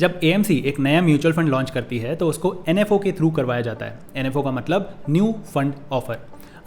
जब एएमसी एक नया म्यूचुअल फंड लॉन्च करती है तो उसको एनएफओ के थ्रू करवाया जाता है। एनएफओ का मतलब न्यू फंड ऑफर।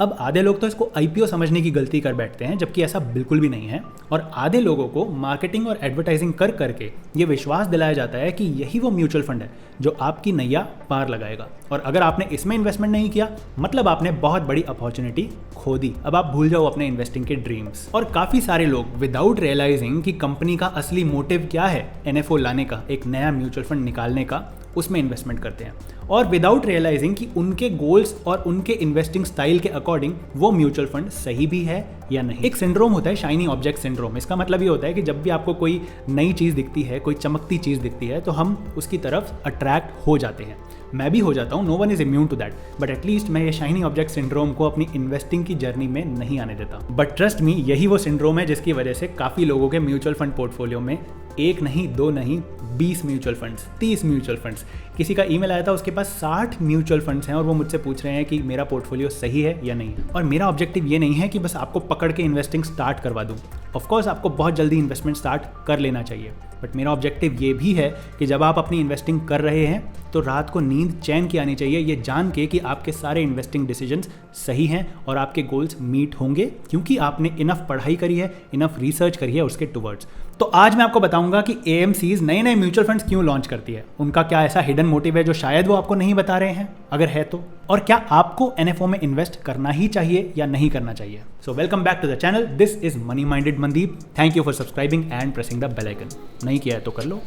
अब आधे लोग तो इसको आईपीओ समझने की गलती कर बैठते हैं, जबकि ऐसा बिल्कुल भी नहीं है। और आधे लोगों को मार्केटिंग और एडवर्टाइजिंग कर करके ये विश्वास दिलाया जाता है कि यही वो म्यूचुअल फंड है जो आपकी नैया पार लगाएगा। और अगर आपने इसमें इन्वेस्टमेंट नहीं किया मतलब आपने बहुत बड़ी अपॉर्चुनिटी खो दी। अब आप भूल जाओ अपने इन्वेस्टिंग के ड्रीम्स। और काफ़ी सारे लोग विदाउट रियलाइजिंग कि कंपनी का असली मोटिव क्या है एनएफओ लाने का, एक नया म्यूचुअल फंड निकालने का, उसमें इन्वेस्टमेंट करते हैं। और विदाउट रियलाइजिंग कि उनके गोल्स और उनके इन्वेस्टिंग स्टाइल के अकॉर्डिंग वो म्यूचुअल फंड सही भी है या नहीं। एक सिंड्रोम होता है शाइनी ऑब्जेक्ट सिंड्रोम। इसका मतलब ये होता है कि जब भी आपको कोई नई चीज़ दिखती है, कोई चमकती चीज़ दिखती है, तो हम उसकी तरफ अट्रैक्ट हो जाते हैं। मैं भी हो जाता हूँ, no one is immune to that, but at least मैं ये शाइनी ऑब्जेक्ट सिंड्रोम को अपनी इन्वेस्टिंग की जर्नी में नहीं आने देता। बट ट्रस्ट मी, यही वो सिंड्रोम है जिसकी वजह से काफ़ी लोगों के म्यूचुअल फंड पोर्टफोलियो में एक नहीं, दो नहीं, 20 म्यूचुअल फंड्स, 30 म्यूचुअल फंड्स। किसी का ईमेल आया था, उसके पास 60 म्यूचुअल फंड्स हैं और वो मुझसे पूछ रहे हैं कि मेरा पोर्टफोलियो सही है या नहीं। और मेरा ऑब्जेक्टिव ये नहीं है कि बस आपको पकड़ के इन्वेस्टिंग स्टार्ट करवा दूँ। ऑफकोर्स आपको बहुत जल्दी इन्वेस्टमेंट स्टार्ट कर लेना चाहिए, बट मेरा ऑब्जेक्टिव ये भी है कि जब आप अपनी इन्वेस्टिंग कर रहे हैं तो रात को नींद चैन की आनी चाहिए, ये जान के कि आपके सारे इन्वेस्टिंग डिसीजंस सही हैं और आपके गोल्स मीट होंगे, क्योंकि आपने इनफ पढ़ाई करी है, इनफ रिसर्च करी है उसके टुवर्ड्स। तो आज मैं आपको बताऊंगा कि एएमसीज नए नए म्यूचुअल फंड्स क्यों लॉन्च करती है, उनका क्या ऐसा हिडन मोटिव है जो शायद वो आपको नहीं बता रहे हैं, अगर है तो, और क्या आपको एनएफओ में इन्वेस्ट करना ही चाहिए या नहीं करना चाहिए। So welcome back to the channel, this is money minded Mandeep. Thank you for subscribing and pressing the bell icon. नहीं किया है तो कर लो।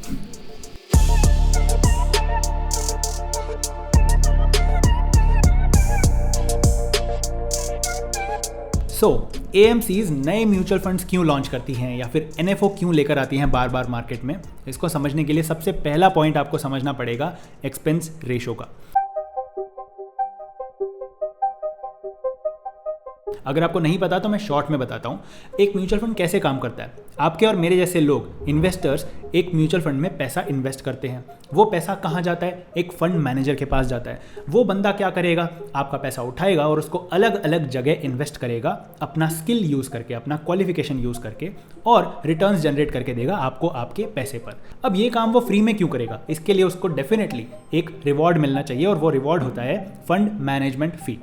एएमसीज नए म्यूचुअल फंड्स क्यों लॉन्च करती हैं या फिर एनएफओ क्यों लेकर आती हैं बार बार मार्केट में, इसको समझने के लिए सबसे पहला पॉइंट आपको समझना पड़ेगा एक्सपेंस रेशो का। अगर आपको नहीं पता तो मैं शॉर्ट में बताता हूँ एक म्यूचुअल फंड कैसे काम करता है। आपके और मेरे जैसे लोग, इन्वेस्टर्स, एक म्यूचुअल फंड में पैसा इन्वेस्ट करते हैं। वो पैसा कहाँ जाता है? एक फंड मैनेजर के पास जाता है। वो बंदा क्या करेगा? आपका पैसा उठाएगा और उसको अलग अलग जगह इन्वेस्ट करेगा, अपना स्किल यूज़ करके, अपना क्वालिफिकेशन यूज़ करके, और रिटर्न्स जनरेट करके देगा आपको आपके पैसे पर। अब ये काम वो फ्री में क्यों करेगा? इसके लिए उसको डेफिनेटली एक रिवॉर्ड मिलना चाहिए, और वो रिवॉर्ड होता है fund management fee.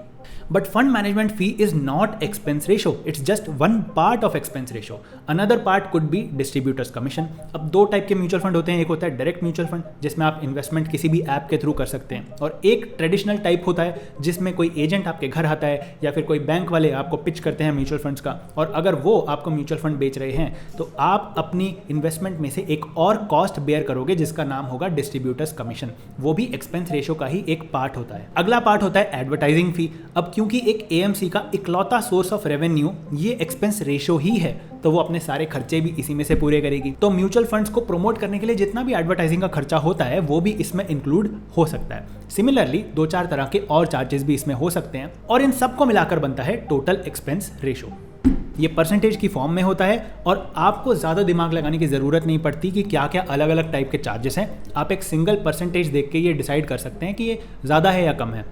But fund management fee is not expense ratio. It's just one part of expense ratio. Another part could be distributors commission. अब दो टाइप के म्यूचुअल फंड होते हैं। एक होता है डायरेक्ट म्यूचुअल फंड जिसमें आप इन्वेस्टमेंट किसी भी ऐप के थ्रू कर सकते हैं, और एक ट्रेडिशनल टाइप होता है जिसमें कोई एजेंट आपके घर आता है या फिर कोई बैंक वाले आपको पिच करते हैं म्यूचुअल फंड्स का, और अगर वो आपको म्यूचुअल फंड बेच रहे हैं तो आप अपनी इन्वेस्टमेंट में से एक और कॉस्ट बेयर करोगे जिसका नाम होगा डिस्ट्रीब्यूटर्स कमीशन। वो भी एक्सपेंस रेशो का ही एक पार्ट होता है। अगला पार्ट होता है एडवर्टाइजिंग फी। अब क्योंकि एक एएमसी का इकलौता सोर्स ऑफ रेवेन्यू ये एक्सपेंस रेशो ही है, तो वो अपने सारे खर्चे भी इसी में से पूरे करेगी। तो म्यूचुअल फंड्स को प्रमोट करने के लिए जितना भी एडवर्टाइजिंग का खर्चा होता है वो भी इसमें इंक्लूड हो सकता है। सिमिलरली 2-4 तरह के और चार्जेस भी इसमें हो सकते हैं, और इन सबको मिलाकर बनता है टोटल एक्सपेंस रेशो। ये परसेंटेज की फॉर्म में होता है और आपको ज़्यादा दिमाग लगाने की ज़रूरत नहीं पड़ती कि क्या क्या अलग अलग टाइप के चार्जेस हैं। आप एक सिंगल परसेंटेज देख के ये डिसाइड कर सकते हैं कि ये ज़्यादा है या कम है।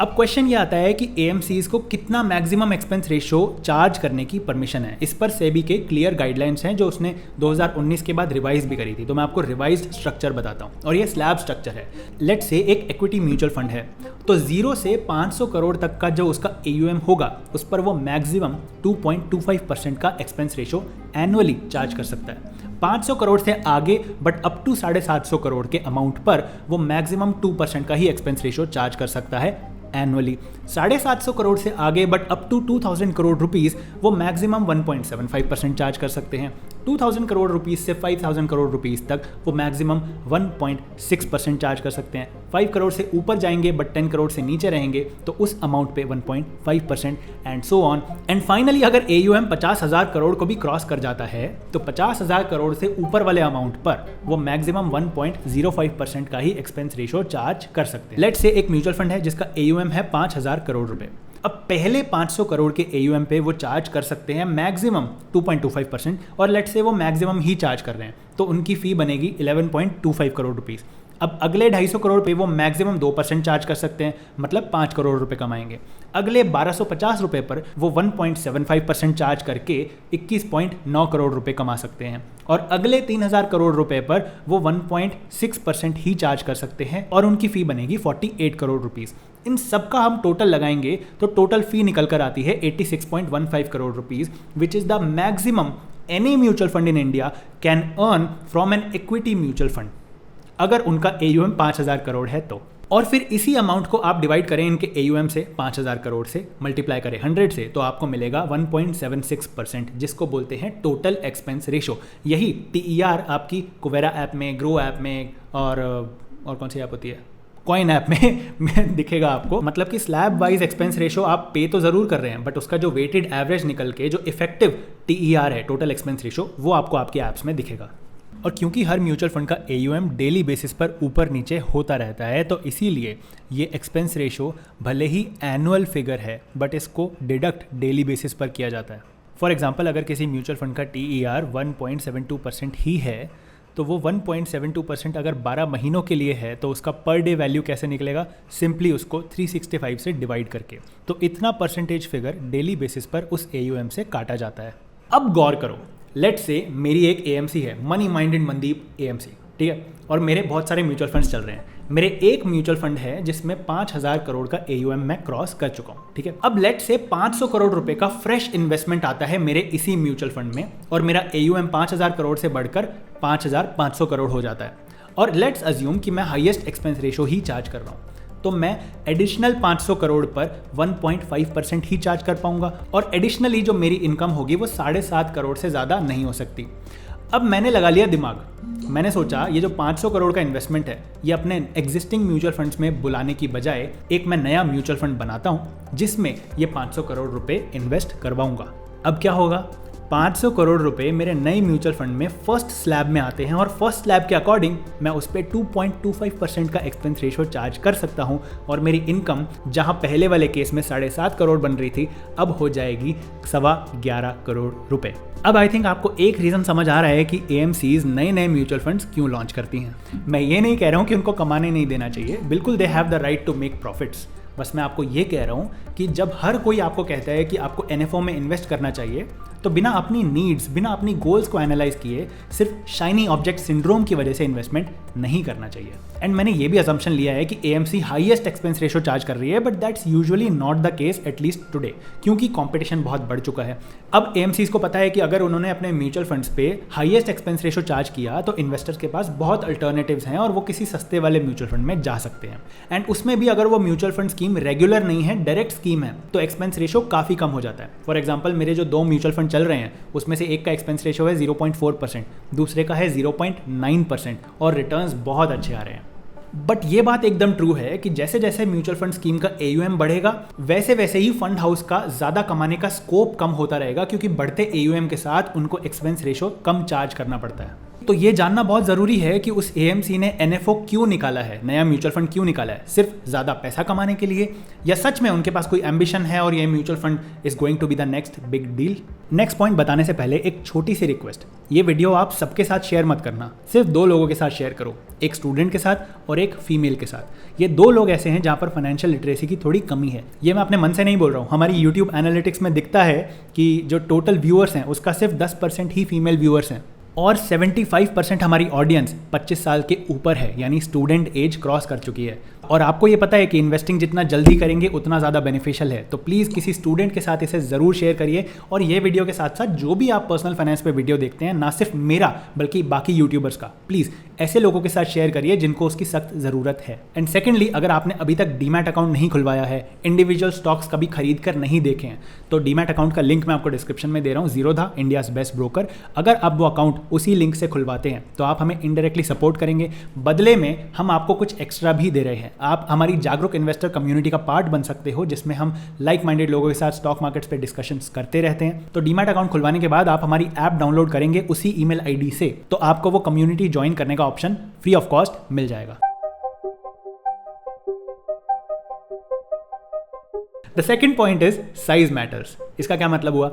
अब क्वेश्चन ये आता है कि एएमसीज को कितना मैक्सिमम एक्सपेंस रेशो चार्ज करने की परमिशन है। इस पर सेबी के क्लियर गाइडलाइंस हैं जो उसने 2019 के बाद रिवाइज भी करी थी। तो मैं आपको रिवाइज्ड स्ट्रक्चर बताता हूँ, और ये स्लैब स्ट्रक्चर है। लेट्स से एक इक्विटी म्यूचुअल फंड है, तो 0 से 500 करोड़ तक का जो उसका AUM होगा उस पर वो मैक्सिमम 2.25% का एक्सपेंस रेशो एनुअली चार्ज कर सकता है। 500 करोड़ से आगे बट अप टू 750 करोड़ के अमाउंट पर वो मैक्सिमम 2% का ही एक्सपेंस रेशो चार्ज कर सकता है एनुअली। 750 करोड़ से आगे but up to 2000 crore rupees वो मैक्सिमम 1.75% चार्ज कर सकते हैं। 2000 करोड़ रुपीस से 5000 करोड़ रुपीस तक वो मैक्सिमम 1.6% चार्ज कर सकते हैं। 5 करोड़ से ऊपर जाएंगे बट 10 करोड़ से नीचे रहेंगे तो उस अमाउंट पे 1.5% and so on. And finally अगर AUM 50,000 करोड़ को भी क्रॉस कर जाता है तो 50,000 करोड़ से ऊपर वाले अमाउंट पर वो मैक्सिमम 1.05% का ही एक्सपेंस रेशो चार्ज कर सकते हैं। लेट्स से एक म्यूचुअल फंड है जिसका AUM है 5,000 करोड़ रुपए। अब पहले 500 करोड़ के AUM पे वो चार्ज कर सकते हैं मैक्सिमम 2.25%, और लेट्स से वो मैक्सिमम ही चार्ज कर रहे हैं तो उनकी फी बनेगी 11.25 करोड़ रुपीस। अब अगले 250 करोड़ पे वो मैक्सिमम 2% चार्ज कर सकते हैं, मतलब 5 करोड़ रुपए कमाएंगे। अगले 1250 रुपए पर वो 1.75% चार्ज करके 21.9 करोड़ रुपए कमा सकते हैं, और अगले 3000 करोड़ रुपए पर वो 1.6% ही चार्ज कर सकते हैं और उनकी फी बनेगी 48 करोड़ रुपीस। इन सब का हम टोटल लगाएंगे तो टोटल फी निकल कर आती है 86.15 crore rupees, which is the maximum any mutual fund in India can earn from an equity mutual fund, अगर उनका AUM 5000 करोड़ है तो। और फिर इसी अमाउंट को आप डिवाइड करें इनके AUM से 5000 करोड़ से, मल्टीप्लाई करें 100 से, तो आपको मिलेगा 1.76%, जिसको बोलते हैं टोटल एक्सपेंस रेशो। यही TER आपकी कुवेरा ऐप में, ग्रो ऐप में और कौन सी ऐप होती है, कॉइन ऐप में दिखेगा आपको। मतलब कि स्लैब वाइज एक्सपेंस रेशो आप पे तो जरूर कर रहे हैं, बट उसका जो वेटेड एवरेज निकल के जो इफेक्टिव TER है, टोटल एक्सपेंस रेशो, वो आपको आपके ऐप्स में दिखेगा। और क्योंकि हर म्यूचुअल फंड का AUM डेली बेसिस पर ऊपर नीचे होता रहता है, तो इसीलिए ये एक्सपेंस रेशो भले ही एनुअल फिगर है, बट इसको डिडक्ट डेली बेसिस पर किया जाता है। फॉर एग्जांपल, अगर किसी म्यूचुअल फंड का TER 1.72% ही है, तो वो 1.72% अगर 12 महीनों के लिए है, तो उसका पर डे वैल्यू कैसे निकलेगा? सिंपली उसको 365 से डिवाइड करके। तो इतना परसेंटेज फिगर डेली बेसिस पर उस AUM से काटा जाता है। अब गौर करो, लेट्स से मेरी एक AMC है, मनी माइंडेड मनदीप AMC, ठीक है, और मेरे बहुत सारे म्यूचुअल फंड्स चल रहे हैं। मेरे एक म्यूचुअल फंड है जिसमें 5000 करोड़ का AUM मैं क्रॉस कर चुका हूं, ठीक है। अब लेट्स से 500 करोड़ रुपए का फ्रेश इन्वेस्टमेंट आता है मेरे इसी म्यूचुअल फंड में, और मेरा AUM 5000 करोड़ से बढ़कर 5500 करोड़ हो जाता है। और लेट्स अज्यूम कि मैं हाईएस्ट एक्सपेंस रेशो ही चार्ज कर रहा हूं, तो मैं एडिशनल 500 करोड़ पर 1.5% ही चार्ज कर पाऊंगा, और एडिशनली जो मेरी इनकम होगी वो 7.5 करोड़ से ज़्यादा नहीं हो सकती। अब मैंने लगा लिया दिमाग, मैंने सोचा ये जो 500 करोड़ का इन्वेस्टमेंट है, ये अपने एग्जिस्टिंग म्यूचुअल फंड्स में बुलाने की बजाय एक मैं नया म्यूचुअल फंड बनाता हूँ जिसमें ये 500 करोड़ रुपए इन्वेस्ट करवाऊंगा। अब क्या होगा? 500 करोड़ रुपए मेरे नए म्यूचुअल फंड में फर्स्ट स्लैब में आते हैं, और फर्स्ट स्लैब के अकॉर्डिंग मैं उस पर 2.25% का एक्सपेंस रेशो चार्ज कर सकता हूं, और मेरी इनकम जहां पहले वाले केस में 7.5 करोड़ बन रही थी, अब हो जाएगी 11.25 करोड़ रुपए। अब आई थिंक आपको एक रीज़न समझ आ रहा है कि AMCs नए नए म्यूचुअल फंड्स क्यों लॉन्च करती हैं। मैं ये नहीं कह रहा हूँ कि उनको कमाने नहीं देना चाहिए, बिल्कुल they have the right to make profits. बस मैं आपको ये कह रहा हूँ कि जब हर कोई आपको कहता है कि आपको NFO में इन्वेस्ट करना चाहिए, तो बिना अपनी नीड्स, बिना अपनी गोल्स को एनालाइज किए सिर्फ शाइनी ऑब्जेक्ट सिंड्रोम की वजह से इन्वेस्टमेंट नहीं करना चाहिए। एंड मैंने ये भी असम्पशन लिया है कि AMC highest expense ratio charge कर रही है, but that's usually not the case at least today, क्योंकि कंपटीशन बहुत बढ़ चुका है। अब AMCs को पता है कि अगर उन्होंने अपने म्यूचुअल फंड्स पे हाईएस्ट एक्सपेंस रेशो चार्ज किया तो इन्वेस्टर्स के पास बहुत अल्टरनेटिव्स हैं और वो किसी सस्ते वाले म्यूचुअल फंड में जा सकते हैं। एंड उसमें भी अगर वो म्यूचुअल फंड स्कीम रेगुलर नहीं है, डायरेक्ट स्कीम है, तो एक्सपेंस रेशो काफ़ी कम हो जाता है। फॉर एग्जाम्पल, मेरे जो 2 म्यूचुअल फंड चल रहे हैं उसमें से एक का एक्सपेंस रेशो है 0.4%, दूसरे का है 0.9%, और रिटर्न्स बहुत अच्छे आ रहे हैं। बट ये बात एकदम ट्रू है कि जैसे जैसे म्यूचुअल फंड स्कीम का AUM बढ़ेगा, वैसे वैसे ही फंड हाउस का ज़्यादा कमाने का स्कोप कम होता रहेगा, क्योंकि बढ़ते AUM के साथ उनको एक्सपेंस रेशो कम चार्ज करना पड़ता है। तो ये जानना बहुत ज़रूरी है कि उस AMC ने NFO क्यों निकाला है, नया म्यूचुअल फंड क्यों निकाला है, सिर्फ ज़्यादा पैसा कमाने के लिए, या सच में उनके पास कोई एम्बिशन है और ये mutual fund is going to be the next big deal. Next point बताने से पहले एक छोटी सी रिक्वेस्ट, ये वीडियो आप सबके साथ शेयर मत करना, सिर्फ 2 लोगों के साथ शेयर करो, एक स्टूडेंट के साथ और एक फीमेल के साथ। ये 2 लोग ऐसे हैं जहाँ पर फाइनेंशियल लिटरेसी की थोड़ी कमी है। ये मैं अपने मन से नहीं बोल रहा हूँ, हमारी YouTube एनालिटिक्स में दिखता है कि जो टोटल व्यूअर्स हैं उसका सिर्फ 10% ही फीमेल व्यूअर्स हैं, और 75% हमारी ऑडियंस 25 साल के ऊपर है, यानी स्टूडेंट एज क्रॉस कर चुकी है। और आपको ये पता है कि इन्वेस्टिंग जितना जल्दी करेंगे उतना ज़्यादा बेनिफिशियल है, तो प्लीज़ किसी स्टूडेंट के साथ इसे ज़रूर शेयर करिए। और ये वीडियो के साथ साथ जो भी आप पर्सनल फाइनेंस पे वीडियो देखते हैं, ना सिर्फ मेरा बल्कि बाकी यूट्यूबर्स का, प्लीज़ ऐसे लोगों के साथ शेयर करिए जिनको उसकी सख्त ज़रूरत है। एंड सेकेंडली, अगर आपने अभी तक डीमैट अकाउंट नहीं खुलवाया है, इंडिविजुअल स्टॉक्स कभी खरीद कर नहीं देखे हैं, तो डीमैट अकाउंट का लिंक मैं आपको डिस्क्रिप्शन में दे रहा हूँ, ज़ीरोधा, इंडियाज़ बेस्ट ब्रोकर। अगर आप वो अकाउंट उसी लिंक से खुलवाते हैं तो आप हमें इनडायरेक्टली सपोर्ट करेंगे, बदले में हम आपको कुछ एक्स्ट्रा भी दे रहे हैं। आप हमारी जागरूक इन्वेस्टर कम्युनिटी का पार्ट बन सकते हो, जिसमें हम लाइक माइंडेड लोगों के साथ स्टॉक मार्केट्स पे डिस्कशंस करते रहते हैं। तो डीमैट अकाउंट खुलवाने के बाद आप हमारी ऐप डाउनलोड करेंगे उसी ईमेल आईडी से, तो आपको वो कम्युनिटी ज्वाइन करने का ऑप्शन फ्री ऑफ कॉस्ट मिल जाएगा। The second point is size matters. इसका क्या मतलब हुआ,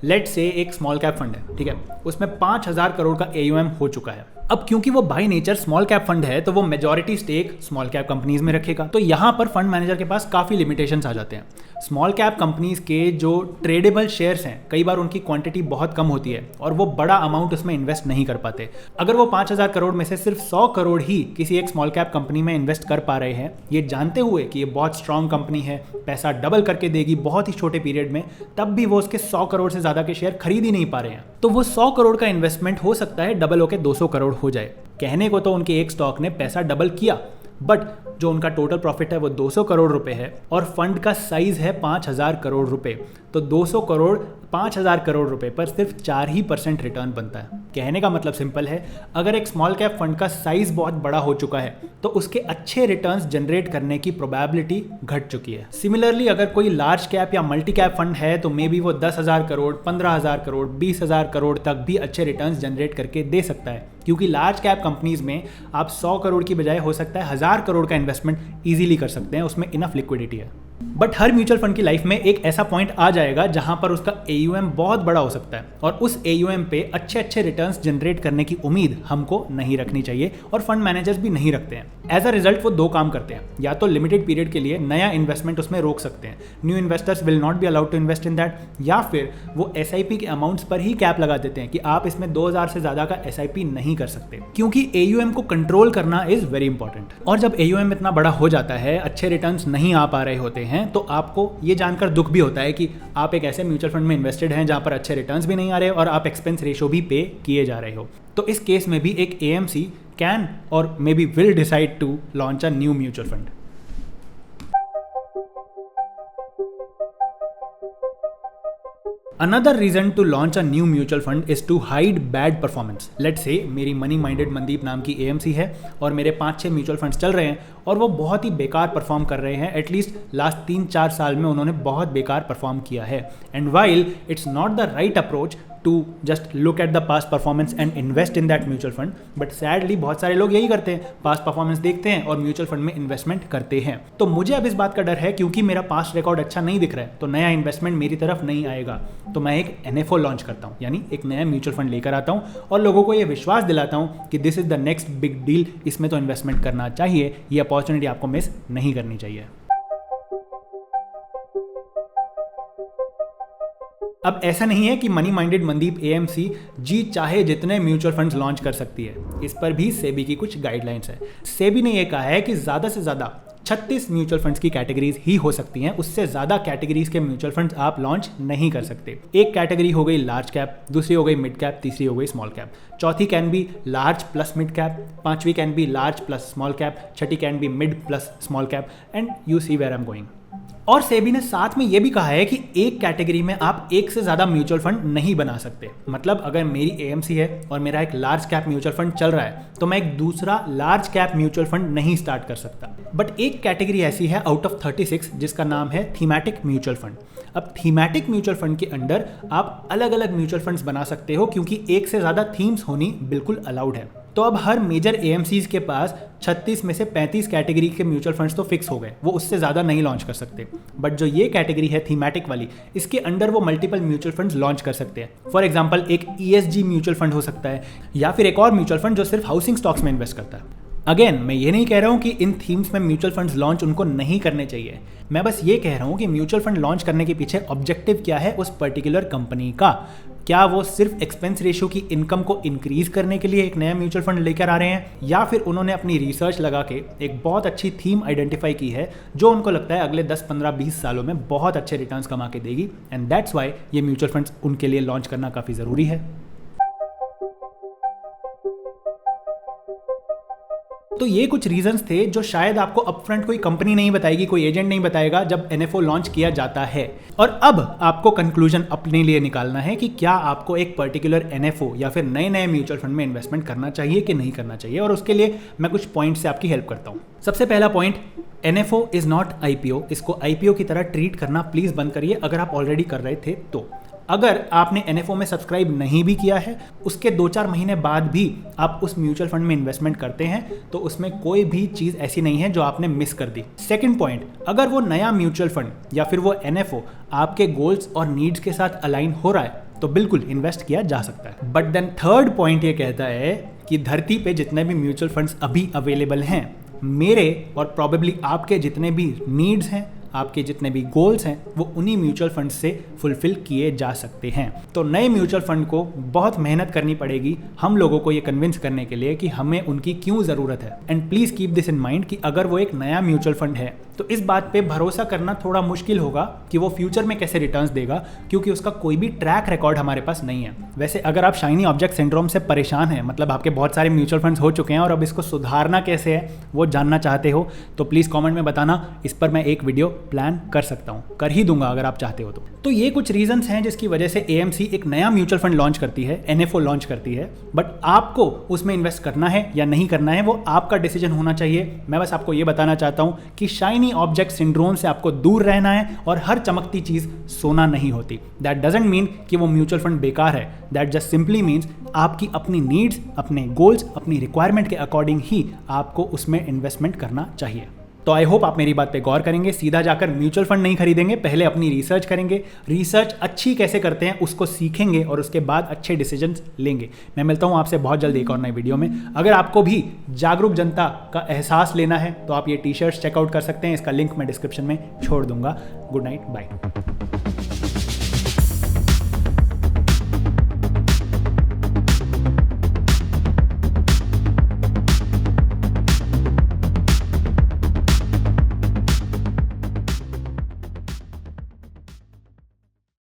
लेट से एक स्मॉल कैप फंड है, ठीक है, उसमें 5,000 करोड़ का AUM हो चुका है। अब क्योंकि वो by nature small cap fund है तो वो majority stake small cap companies में रखेगा, तो यहाँ पर फंड मैनेजर के पास काफ़ी लिमिटेशंस आ जाते हैं। स्मॉल कैप कंपनीज के जो ट्रेडेबल शेयर्स हैं कई बार उनकी क्वांटिटी बहुत कम होती है और वो बड़ा अमाउंट उसमें इन्वेस्ट नहीं कर पाते। अगर वो 5,000 करोड़ में से सिर्फ 100 करोड़ ही किसी एक स्मॉल कैप कंपनी में इन्वेस्ट कर पा रहे हैं, ये जानते हुए कि ये बहुत स्ट्रांग कंपनी है, पैसा डबल करके देगी बहुत ही छोटे पीरियड में, तब भी वो उसके 100 करोड़ से ज़्यादा के शेयर खरीद ही नहीं पा रहे हैं, तो वो 100 करोड़ का इन्वेस्टमेंट हो सकता है डबल होकर 200 करोड़ हो जाए। कहने को तो उनके एक स्टॉक ने पैसा डबल किया, बट जो उनका टोटल प्रॉफिट है वो 200 करोड़ रुपए है और फंड का साइज है 5,000 करोड़ रुपए, तो 200 करोड़ 5,000 करोड़ रुपए पर सिर्फ 4% रिटर्न बनता है। कहने का मतलब सिंपल है, अगर एक स्मॉल कैप फंड का साइज बहुत बड़ा हो चुका है तो उसके अच्छे रिटर्न्स जनरेट करने की प्रोबेबिलिटी घट चुकी है। सिमिलरली अगर कोई लार्ज कैप या मल्टी कैप फंड है तो मे बी वो 10,000 करोड़, 15,000 करोड़, 20,000 करोड़ तक भी अच्छे रिटर्न्स जनरेट करके दे सकता है, क्योंकि लार्ज कैप कंपनीज में आप 100 करोड़ की बजाय हो सकता है 1,000 करोड़ का इन्वेस्टमेंट ईजिली कर सकते हैं, उसमें इनफ लिक्विडिटी है। बट हर म्यूचुअल फंड की लाइफ में एक ऐसा पॉइंट आ जाएगा जहां पर उसका AUM बहुत बड़ा हो सकता है और उस AUM पे अच्छे अच्छे रिटर्न्स जनरेट करने की उम्मीद हमको नहीं रखनी चाहिए और फंड मैनेजर्स भी नहीं रखते हैं। एज अ रिजल्ट वो दो काम करते हैं, या तो लिमिटेड पीरियड के लिए नया इन्वेस्टमेंट उसमें रोक सकते हैं, new investors will not be allowed to invest in that, या फिर वो SIP के अमाउंट्स पर ही कैप लगा देते हैं कि आप इसमें 2,000 से ज़्यादा का SIP नहीं कर सकते, क्योंकि AUM को कंट्रोल करना इज वेरी इंपॉर्टेंट। और जब AUM इतना बड़ा हो जाता है, अच्छे रिटर्न्स नहीं आ पा रहे होते हैं, तो आपको ये जानकर दुख भी होता है कि आप एक ऐसे म्यूचुअल फंड में इन्वेस्टेड हैं जहां पर अच्छे रिटर्न्स भी नहीं आ रहे और आप एक्सपेंस रेशियो भी पे किए जा रहे हो। तो इस केस में भी एक AMC कैन और may be will decide to launch a new mutual fund. Another reason to launch a new mutual fund is to hide bad performance. Let's say मेरी मनी माइंडेड मनदीप नाम की AMC है और मेरे 5-6 म्यूचुअल फंड्स चल रहे हैं और वो बहुत ही बेकार परफॉर्म कर रहे हैं, एटलीस्ट लास्ट 3-4 साल में उन्होंने बहुत बेकार परफॉर्म किया है। And while it's not the right approach to just look at the past performance and invest in that mutual fund, but sadly बहुत सारे लोग यही करते हैं, पास्ट परफॉर्मेंस देखते हैं और म्यूचुअल फंड में इन्वेस्टमेंट करते हैं। तो मुझे अब इस बात का डर है, क्योंकि मेरा पास्ट रिकॉर्ड अच्छा नहीं दिख रहा है तो नया इन्वेस्टमेंट मेरी तरफ नहीं आएगा, तो मैं एक NFO लॉन्च करता हूँ, यानी एक नया म्यूचुअल फंड लेकर आता हूँ और लोगों को ये विश्वास दिलाता हूँ कि this is the next big deal, इसमें तो इन्वेस्टमेंट करना चाहिए, ये अपॉर्चुनिटी आपको मिस नहीं करनी चाहिए। अब ऐसा नहीं है कि मनी माइंडेड मनदीप AMC जी चाहे जितने म्यूचुअल फंड्स लॉन्च कर सकती है, इस पर भी सेबी की कुछ गाइडलाइंस है। सेबी ने यह कहा है कि ज़्यादा से ज़्यादा 36 म्यूचुअल फंड्स की कैटेगरीज ही हो सकती हैं, उससे ज़्यादा कैटेगरीज के म्यूचुअल फंड्स आप लॉन्च नहीं कर सकते। एक कैटेगरी हो गई लार्ज कैप, दूसरी हो गई मिड कैप, तीसरी हो गई स्मॉल कैप, चौथी can be large plus mid cap, पांचवी can be large plus small cap, छठी can be mid plus small cap, and you see where I am going. और सेबी ने साथ में यह भी कहा है कि एक कैटेगरी में आप एक से ज्यादा म्यूचुअल फंड नहीं बना सकते। मतलब अगर मेरी AMC है और मेरा एक लार्ज कैप म्यूचुअल फंड चल रहा है तो मैं एक दूसरा लार्ज कैप म्यूचुअल फंड नहीं स्टार्ट कर सकता। बट एक कैटेगरी ऐसी है आउट ऑफ 36 जिसका नाम है थीमैटिक म्यूचुअल फंड। अब थीमैटिक म्यूचुअल फंड के अंडर आप अलग अलग म्यूचुअल फंड्स बना सकते हो, क्योंकि एक से ज्यादा थीम्स होनी बिल्कुल अलाउड है। तो अब हर मेजर AMCs के पास 36 में से 35 कैटेगरी के म्यूचुअल फंड्स तो फिक्स हो गए, वो उससे ज़्यादा नहीं लॉन्च कर सकते। बट जो ये कैटेगरी है थीमैटिक वाली, इसके अंडर वो मल्टीपल म्यूचुअल फंड्स लॉन्च कर सकते हैं। फॉर एग्जांपल एक ESG म्यूचुअल फंड हो सकता है, या फिर एक और म्यूचुअल फंड जो सिर्फ हाउसिंग स्टॉक्स में इन्वेस्ट करता है। अगेन मैं ये नहीं कह रहा हूँ कि इन थीम्स में म्यूचुअल फंड्स लॉन्च उनको नहीं करने चाहिए, मैं बस ये कह रहा हूँ कि म्यूचुअल फंड लॉन्च करने के पीछे ऑब्जेक्टिव क्या है उस पर्टिकुलर कंपनी का। क्या वो सिर्फ एक्सपेंस रेशियो की इनकम को इंक्रीज करने के लिए एक नया म्यूचुअल फंड लेकर आ रहे हैं, या फिर उन्होंने अपनी रिसर्च लगा के एक बहुत अच्छी थीम आइडेंटिफाई की है जो उनको लगता है अगले 10, 15, 20 सालों में बहुत अच्छे रिटर्न्स कमा के देगी, एंड दैट्स वाई ये म्यूचुअल फंड्स उनके लिए लॉन्च करना काफ़ी ज़रूरी है। तो ये कुछ रीजंस थे जो शायद आपको अपफ्रंट कोई कंपनी नहीं बताएगी, कोई एजेंट नहीं बताएगा जब NFO लॉन्च किया जाता है। और अब आपको कंक्लूजन अपने लिए निकालना है कि क्या आपको एक पर्टिकुलर NFO या फिर नए नए म्यूचुअल फंड में इन्वेस्टमेंट करना चाहिए कि नहीं करना चाहिए, और उसके लिए मैं कुछ पॉइंट से आपकी हेल्प करता हूँ। सबसे पहला point, NFO is not IPO। इसको IPO की तरह ट्रीट करना प्लीज बंद करिए अगर आप ऑलरेडी कर रहे थे तो। अगर आपने NFO में सब्सक्राइब नहीं भी किया है, उसके 2-4 महीने बाद भी आप उस म्यूचुअल फंड में इन्वेस्टमेंट करते हैं तो उसमें कोई भी चीज़ ऐसी नहीं है जो आपने मिस कर दी। सेकंड पॉइंट, अगर वो नया म्यूचुअल फंड या फिर वो NFO आपके गोल्स और नीड्स के साथ अलाइन हो रहा है तो बिल्कुल इन्वेस्ट किया जा सकता है। बट देन थर्ड पॉइंट ये कहता है कि धरती पे जितने भी म्यूचुअल फंड्स अभी अवेलेबल हैं, मेरे और प्रॉबेबली आपके जितने भी नीड्स हैं, आपके जितने भी गोल्स हैं, वो उन्हीं म्यूचुअल फंड से फुलफिल किए जा सकते हैं। तो नए म्यूचुअल फंड को बहुत मेहनत करनी पड़ेगी हम लोगों को ये कन्विंस करने के लिए कि हमें उनकी क्यों ज़रूरत है। And please keep this in mind कि अगर वो एक नया म्यूचुअल फंड है तो इस बात पे भरोसा करना थोड़ा मुश्किल होगा कि वो फ्यूचर में कैसे रिटर्न्स देगा, क्योंकि उसका कोई भी ट्रैक रिकॉर्ड हमारे पास नहीं है। वैसे अगर आप शाइनी ऑब्जेक्ट सिंड्रोम से परेशान हैं, मतलब आपके बहुत सारे म्यूचुअल फंड्स हो चुके हैं और अब इसको सुधारना कैसे है वो जानना चाहते हो, तो प्लीज़ कमेंट में बताना, इस पर मैं एक वीडियो प्लान कर सकता हूँ, कर ही दूंगा अगर आप चाहते हो तो ये कुछ रीजंस हैं जिसकी वजह से AMC एक नया म्यूचुअल फंड लॉन्च करती है, NFO लॉन्च करती है। बट आपको उसमें इन्वेस्ट करना है या नहीं करना है वो आपका डिसीजन होना चाहिए। मैं बस आपको ये बताना चाहता हूँ कि शाइनी ऑब्जेक्ट सिंड्रोम से आपको दूर रहना है और हर चमकती चीज सोना नहीं होती। दैट डजंट मीन कि वो म्यूचुअल फंड बेकार है, दैट जस्ट सिंपली मीन्स आपकी अपनी नीड्स, अपने गोल्स, अपनी रिक्वायरमेंट के अकॉर्डिंग ही आपको उसमें इन्वेस्टमेंट करना चाहिए। तो आई होप आप मेरी बात पे गौर करेंगे, सीधा जाकर म्यूचुअल फंड नहीं खरीदेंगे, पहले अपनी रिसर्च करेंगे, रिसर्च अच्छी कैसे करते हैं उसको सीखेंगे और उसके बाद अच्छे डिसीजंस लेंगे। मैं मिलता हूँ आपसे बहुत जल्दी एक और नई वीडियो में। अगर आपको भी जागरूक जनता का एहसास लेना है तो आप ये टी-शर्ट्स चेकआउट कर सकते हैं, इसका लिंक मैं डिस्क्रिप्शन में छोड़ दूंगा। Good night, bye.